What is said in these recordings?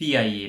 PIA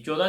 14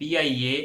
PIA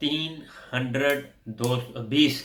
320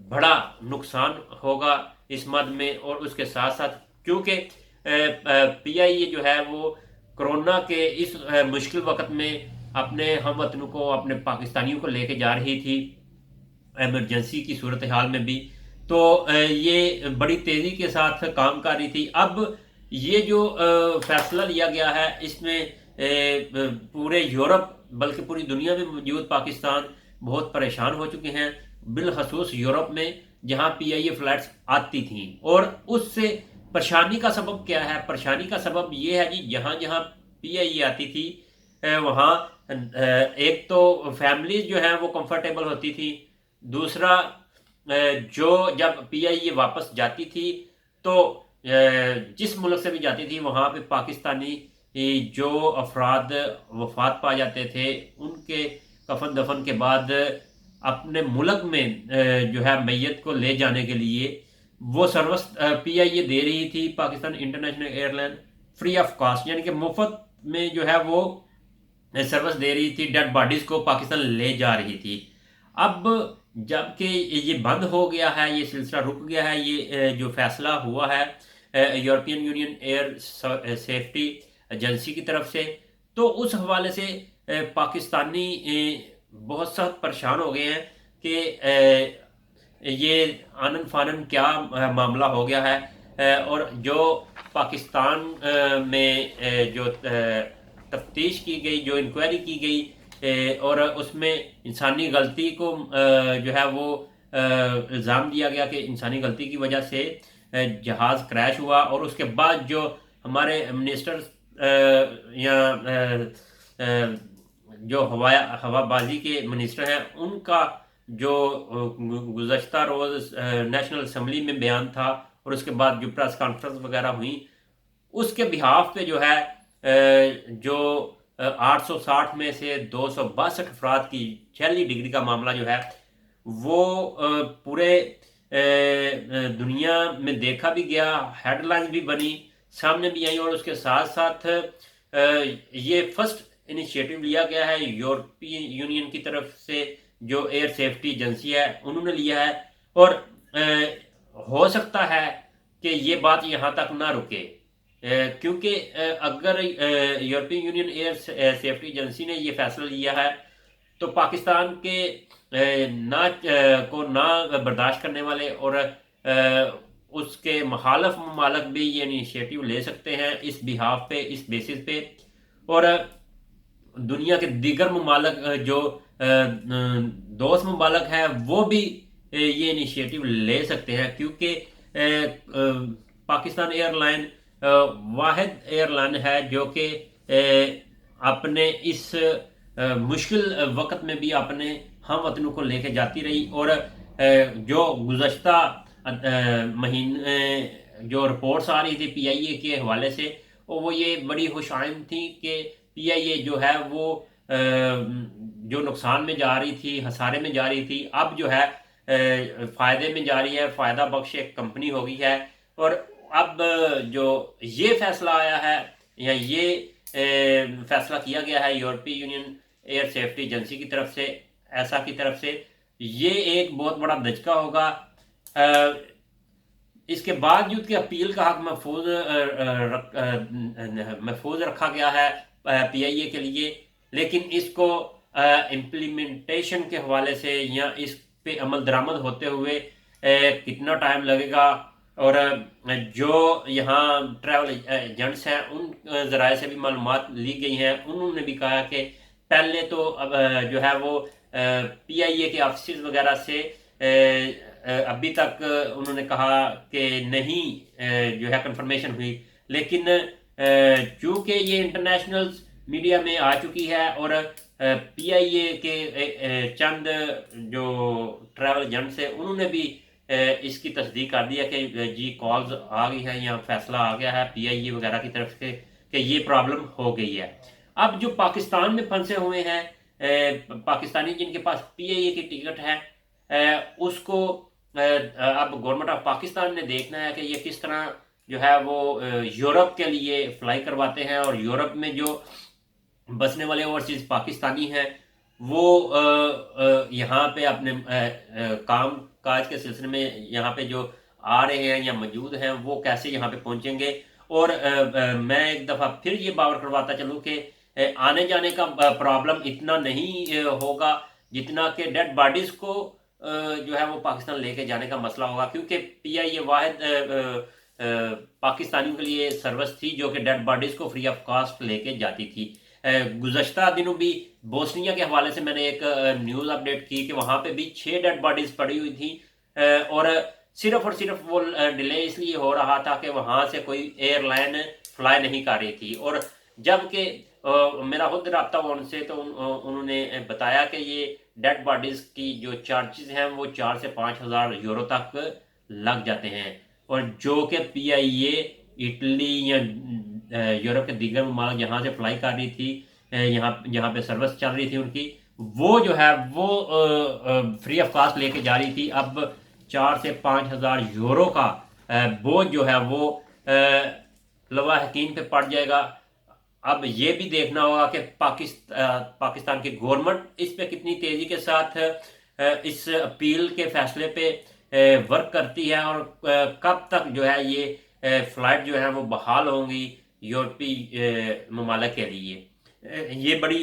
بڑا نقصان ہوگا اس مد میں، اور اس کے ساتھ ساتھ کیونکہ پی آئی اے جو ہے وہ کرونا کے اس مشکل وقت میں اپنے ہم وطنوں کو، اپنے پاکستانیوں کو لے کے جا رہی تھی ایمرجنسی کی صورتحال میں بھی، تو یہ بڑی تیزی کے ساتھ کام کر رہی تھی۔ اب یہ جو فیصلہ لیا گیا ہے، اس میں پورے یورپ بلکہ پوری دنیا میں موجود پاکستان بہت پریشان ہو چکے ہیں، بالخصوص یورپ میں جہاں پی آئی اے فلائٹس آتی تھیں۔ اور اس سے پریشانی کا سبب کیا ہے؟ پریشانی کا سبب یہ ہے جی، جہاں جہاں پی آئی اے آتی تھی وہاں ایک تو فیملیز جو ہیں وہ کمفرٹیبل ہوتی تھی، دوسرا جو جب پی آئی اے واپس جاتی تھی تو جس ملک سے بھی جاتی تھی وہاں پہ پاکستانی جو افراد وفات پا جاتے تھے، ان کے کفن دفن کے بعد اپنے ملک میں جو ہے میت کو لے جانے کے لیے وہ سروس پی آئی اے دے رہی تھی، Pakistan international air line, free of cost, یعنی کہ مفت میں جو ہے وہ سروس دے رہی تھی، ڈیڈ باڈیز کو پاکستان لے جا رہی تھی۔ اب جب کہ یہ بند ہو گیا ہے، یہ سلسلہ رک گیا ہے، یہ جو فیصلہ ہوا ہے European Union air safety agency کی طرف سے، تو اس حوالے سے پاکستانی بہت سخت پریشان ہو گئے ہیں کہ یہ آنن فانن کیا معاملہ ہو گیا ہے، اور جو پاکستان میں جو تفتیش کی گئی، جو انکوائری کی گئی، اور اس میں انسانی غلطی کو جو ہے وہ الزام دیا گیا کہ انسانی غلطی کی وجہ سے جہاز کریش ہوا، اور اس کے بعد جو ہمارے منسٹر یا جو ہوا بازی کے منسٹر ہیں، ان کا جو گزشتہ روز نیشنل اسمبلی میں بیان تھا، اور اس کے بعد جو پریس کانفرنس وغیرہ ہوئی، اس کے بحاف پہ جو ہے جو 860 میں سے 262 افراد کی چھیلی ڈگری کا معاملہ جو ہے وہ پورے دنیا میں دیکھا بھی گیا، ہیڈ لائنز بھی بنی، سامنے بھی آئی، اور اس کے ساتھ ساتھ یہ فرسٹ انیشیٹو لیا گیا ہے یورپی یونین کی طرف سے، جو ایئر سیفٹی ایجنسی ہے انہوں نے لیا ہے، اور ہو سکتا ہے کہ یہ بات یہاں تک نہ رکے، کیونکہ اگر یورپی یونین ایئر سیفٹی ایجنسی نے یہ فیصلہ لیا ہے تو پاکستان کے نہ برداشت کرنے والے اور اس کے مخالف ممالک بھی یہ انیشیٹو لے سکتے ہیں اس بحاف پہ، اس بیسس پہ، اور دنیا کے دیگر ممالک جو دوست ممالک ہیں وہ بھی یہ انیشیٹو لے سکتے ہیں، کیونکہ پاکستان ایئر لائن واحد ایئر لائن ہے جو کہ اپنے اس مشکل وقت میں بھی اپنے ہم وطنوں کو لے کے جاتی رہی، اور جو گزشتہ مہینے جو رپورٹس آ رہی تھی پی آئی اے کے حوالے سے، وہ یہ بڑی خوش آئند تھی کہ پی آئی اے جو ہے وہ جو نقصان میں جا رہی تھی، خسارے میں جا رہی تھی، اب جو ہے فائدے میں جا رہی ہے، فائدہ بخش ایک کمپنی ہو گئی ہے۔ اور اب جو یہ فیصلہ آیا ہے یا یہ فیصلہ کیا گیا ہے یورپی یونین ایئر سیفٹی ایجنسی کی طرف سے، ایسا کی طرف سے، یہ ایک بہت بڑا دھچکا ہوگا۔ اس کے باوجود کہ اپیل کا حق محفوظ رکھا گیا ہے پی آئی اے کے لیے، لیکن اس کو امپلیمنٹیشن کے حوالے سے یا اس پہ عمل درآمد ہوتے ہوئے کتنا ٹائم لگے گا، اور جو یہاں ٹریول ایجنٹس ہیں ان ذرائع سے بھی معلومات لی گئی ہیں، انہوں نے بھی کہا کہ پہلے تو جو ہے وہ پی آئی اے کے آفیسز وغیرہ سے ابھی تک انہوں نے کہا کہ نہیں جو ہے کنفرمیشن ہوئی، لیکن چونکہ یہ انٹرنیشنل میڈیا میں آ چکی ہے، اور پی آئی اے کے چند جو ٹریول ایجنٹس ہیں انہوں نے بھی اس کی تصدیق کر دیا کہ جی کالز آ گئی ہیں یا فیصلہ آ گیا ہے پی آئی اے وغیرہ کی طرف سے کہ یہ پرابلم ہو گئی ہے۔ اب جو پاکستان میں پھنسے ہوئے ہیں پاکستانی جن کے پاس پی آئی اے کی ٹکٹ ہے، اس کو اب گورنمنٹ آف پاکستان نے دیکھنا ہے کہ یہ کس طرح جو ہے وہ یورپ کے لیے فلائی کرواتے ہیں، اور یورپ میں جو بسنے والے اوورسیز پاکستانی ہیں وہ یہاں پہ اپنے کام کاج کے سلسلے میں یہاں پہ جو آ رہے ہیں یا موجود ہیں وہ کیسے یہاں پہ پہنچیں گے. اور میں ایک دفعہ پھر یہ باور کرواتا چلوں کہ آنے جانے کا پرابلم اتنا نہیں ہوگا جتنا کہ ڈیڈ باڈیز کو جو ہے وہ پاکستان لے کے جانے کا مسئلہ ہوگا, کیونکہ پی آئی یہ واحد پاکستانیوں کے لیے سروس تھی جو کہ ڈیڈ باڈیز کو فری آف کاسٹ لے کے جاتی تھی. گزشتہ دنوں بھی بوسنیا کے حوالے سے میں نے ایک نیوز اپڈیٹ کی کہ وہاں پہ بھی 6 ڈیڈ باڈیز پڑی ہوئی تھیں اور صرف وہ ڈیلے اس لیے ہو رہا تھا کہ وہاں سے کوئی ایئر لائن فلائی نہیں کر رہی تھی. اور جب کہ میرا خود رابطہ ہوا ان سے تو انہوں نے بتایا کہ یہ ڈیڈ باڈیز کی جو چارجز ہیں وہ 4 سے 5 ہزار یورو تک لگ جاتے ہیں, اور جو کہ پی آئی اے اٹلی یا یورپ کے دیگر ممالک جہاں سے فلائی کر رہی تھی, یہاں پہ سروس چل رہی تھی ان کی, وہ جو ہے وہ فری آف کاسٹ لے کے جا رہی تھی. اب 4 سے 5 ہزار یورو کا بوجھ جو ہے وہ لواحقین پہ پڑ جائے گا. اب یہ بھی دیکھنا ہوگا کہ پاکستان کی گورنمنٹ اس پہ کتنی تیزی کے ساتھ اس اپیل کے فیصلے پہ ورک کرتی ہے, اور کب تک جو ہے یہ فلائٹ جو ہے وہ بحال ہوں گی یورپی ممالک کے لیے. یہ بڑی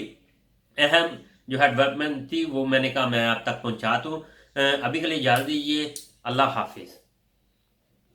اہم جو ہے ڈیولپمنٹ تھی, وہ میں نے کہا میں آپ تک پہنچا دوں. ابھی کے لیے اجازت دیجیے. اللہ حافظ.